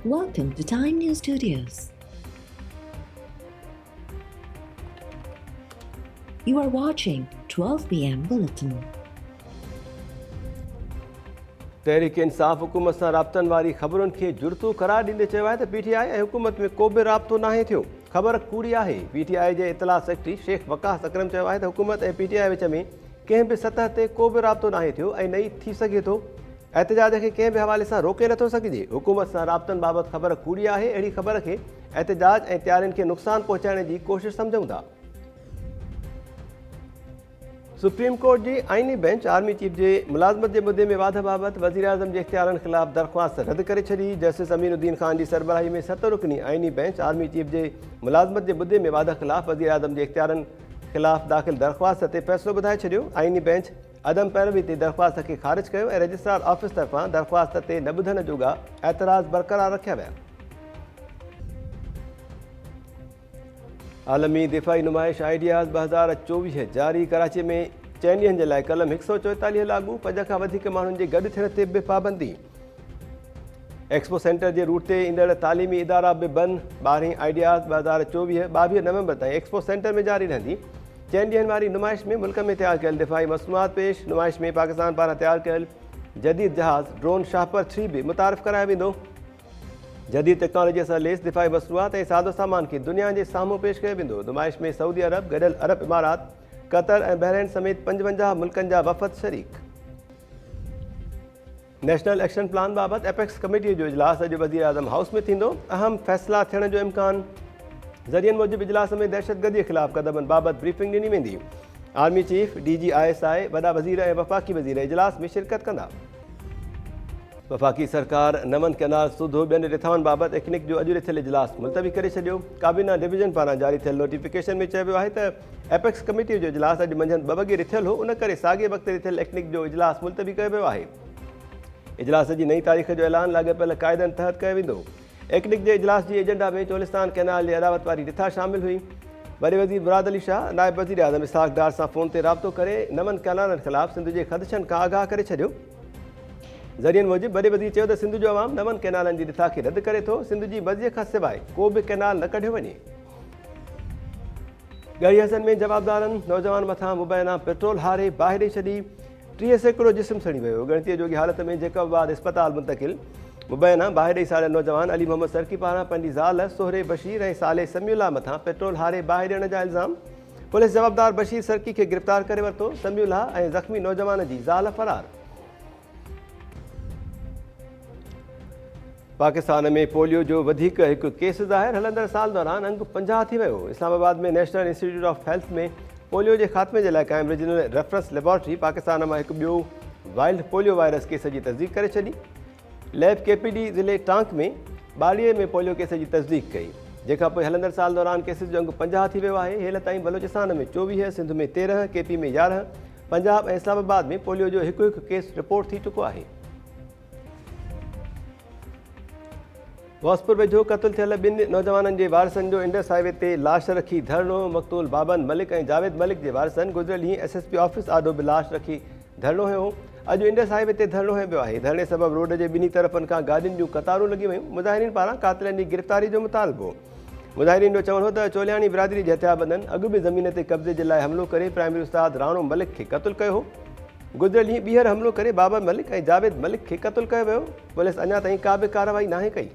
Welcome to Time News Studios. You are watching 12 p.m. Bulletin. तहरीक इंसाफ़ हुकूमत सां राब्तनि वारी ख़बरुनि खे जुड़तो करार ॾींदे चयो आहे त पीटीआई ऐं हुकूमत में को बि राब्तो नाहे थियो। ख़बर कूड़ी आहे। पीटीआई जे इतला सेक्रेटरी शेख वकास अकरम चयो आहे त हुकूमत ऐं पीटीआई विच में कंहिं बि सतह ते को बि राब्तो नाहे थियो ऐं न थी सघे थो। एहतजाज खे कंहिं बि हवाले सां रोके नथो सघिजे। हुकूमत सां राब्तनि बाबति ख़बर कूड़ी आहे। अहिड़ी ख़बर खे एहतजाज ऐं तयारियुनि खे नुक़सानु पहुचाइण जी कोशिशि सम्झूं था। सुप्रीम कोर्ट जी आईनी बेंच आर्मी चीफ जे मुलाज़मत जे मुद्दे में वाध बाबति वज़ीर आज़म जे इख्तियारनि ख़िलाफ़ दरख़्वास्त रद्द करे छॾी। जस्टिस अमीनुद्दीन ख़ान जी सरबराही में 7 रुकनी आईनी बेंच आर्मी चीफ जे मुलाज़मत जे मुद्दे में वाध ख़िलाफ़ वज़ीर आज़म जे इख्तियारनि ख़िलाफ़ दाख़िल दरख़्वास्त ते फ़ैसिलो ॿुधाए छॾियो। आईनी बेंच अदम पैरवी ते दरख़्वास्त खे ख़ारिज कयो ऐं रजिस्ट्रार ऑफिस तरफ़ां दरख़्वास्त ते न ॿुधण जोॻा एतराज़ बरक़रार रखिया विया। आलमी दिफ़ाई नुमाइश आइडियाज़ 2024 जारी। कराची में 4 ॾींहनि जे लाइ कलम 144 लागू। 5 खां वधीक माण्हुनि जे गॾु थियण ते बि पाबंदी। एक्सपो सेंटर जे रूट ते ईंदड़ तालीमी इदारा बि बंदि। 12 आइडियाज़ 2024 22 नवंबर ताईं एक्सपो सेंटर में जारी रहंदी। 4 ॾींहनि वारी नुमाइश में मुल्क में तयारु कयल दिफ़ाई मसनूआत पेश। नुमाइश में पाकिस्तान पारां तयारु कयल जदीद जहाज़ ड्रोन शाहपर 3 बि मुतारिफ़ करायो वेंदो। जदीद टेक्नोलॉजीअ सां लेस दिफ़ाई मसनूआत ऐं सादो सामान खे दुनिया जे साम्हूं पेश कयो वेंदो। नुमाइश में सऊदी अरब, गॾियल अरब इमारात, कतर ऐं बहरैन समेत 55 मुल्कनि जा वफ़द शरीक। नेशनल एक्शन प्लान बाबति एपेक्स कमेटीअ जो इजलास अॼु वज़ीर आज़म हाउस में थींदो। अहम फ़ैसिला थियण जो इम्कान। ज़रियनि मूजिबि इजलास में दहशतगर्दीअ ख़िलाफ़ क़दमनि बाबति ब्रीफिंग ॾिनी वेंदी। आर्मी चीफ, DGISI, वॾा वज़ीर ऐं वफ़ाक़ी वज़ीर इजलास में शिरकत कंदा। वफ़ाक़ी सरकार नमन कैनाल सूधो ॿियनि रिथाउनि बाबति एक्निक जो अॼु रिथियल इजलास मुलतवी करे छॾियो। काबीना डिवीज़न पारां जारी थियल नोटिफिकेशन में चयो वियो आहे त एपेक्स कमेटीअ जो इजलास अॼु मंझंदि 2 वॻे रिथियल हो। उन करे साॻिए वक़्तु रिथियल एक्निक जो इजलास मुलतवी कयो वियो आहे। इजलास जी नई तारीख़ जो ऐलान लाॻापियल क़ाइदनि तहत कयो वेंदो। एक्निक जे इजलास जी एजेंडा में चोलिस्तान कैनाल जे अदावत वारी रिथा शामिल हुई। वॾे वज़ीर मुराद अली शाह नायब वज़ीर आज़म इसहाक़ डार सां फ़ोन ते राब्तो करे नमन कैनालनि ख़िलाफ़ सिंध जे ख़दशनि खां आगाह करे छॾियो। ज़रियनि मूजिबि वॾे वज़ीर चयो त सिंध जो अवाम नमन कैनालनि जी रिथा खे रद्द करे थो। सिंध जी मर्ज़ीअ खां सवाइ को बि कैनाल न कढियो वञे। ॻड़ी हसन में जवाबदारनि नौजवान मथां मुबैना पेट्रोल हारे बाहि ॾेई छॾी। 30 सैकड़ो जिस्म सड़ी वियो। ॻणतीअ जोगी हालत में जैकबाबाद इस्पताल मुंतक़िल। मुबैना बाहि ॾेई साड़ियल नौजवान अली मोहम्मद सरकी पारां पंहिंजी ज़ाल सोहरे बशीर ऐं साले समियुल्ला मथां पेट्रोल हारे बाहि ॾियण जा इल्ज़ाम। पुलिस जवाबदार बशीर सरकी खे गिरफ़्तार करे वरितो। समियुल्ला ऐं ज़ख़्मी नौजवान जी ज़ाल फ़रार। पाकिस्तान में पोलियो जो वधीक हिकु केस ज़ाहिर। हलंदड़ साल दौरान अंग 50 थी वियो। इस्लामाबाद में नेशनल इंस्टीट्यूट ऑफ हेल्थ में पोलियो जे ख़ात्मे जे लाइ क़ाइमु रीजनल रेफरेंस लेबॉरेटरी पाकिस्तान मां हिकु ॿियो वाइल्ड पोलियो वायरस केस जी तस्दीक़ करे छॾी। लैब KPD ज़िले टांक में 22 में पोलियो केस जी तस्दीक़ कई। जंहिंखां पोइ हलंदड़ साल दौरान केसिस जो अंग 50 थी वियो आहे। हेल ताईं बलोचिस्तान में 24, सिंध में 13, KP में 11, पंजाब ऐं इस्लामाबाद में पोलियो जो हिकु केस रिपोर्ट थी चुको आहे। वासपुर वेझो क़तल थियल 2 नौजवाननि जे वारसनि जो इंडस हाईवे ते लाश रखी धरणो। मक़तूल बाबन मलिक ऐं जावेद मलिक जे वारसनि गुज़िरियल ॾींहुं SSP ऑफिस आॾो बि लाश रखी धरणो हयो। अॼु इंडस हाईवे ते धरणो हयो वियो आहे। धरणे सबबि रोड जे ॿिन्ही तरफ़नि खां गाॾियुनि जूं क़तारूं लॻी वियूं। मुज़ाहिरीन पारां क़ातिलनि जी गिरफ़्तारी जो मुतालबो। मुज़ाहिरीन जो चवणु हो त चोलियाणी बिरादरी जे हथियारबंदनि अॻु बि ज़मीन ते कब्ज़े जे लाइ हमिलो करे प्राइमरी उस्ताद राणो मलिक खे क़तलु कयो हो। गुज़िरियल ॾींहुं ॿीहर हमिलो करे बाबर मलिक ऐं जावेद मलिक खे क़तलु कयो वियो। पुलिस अञा ताईं का बि कार्रवाई नाहे कई।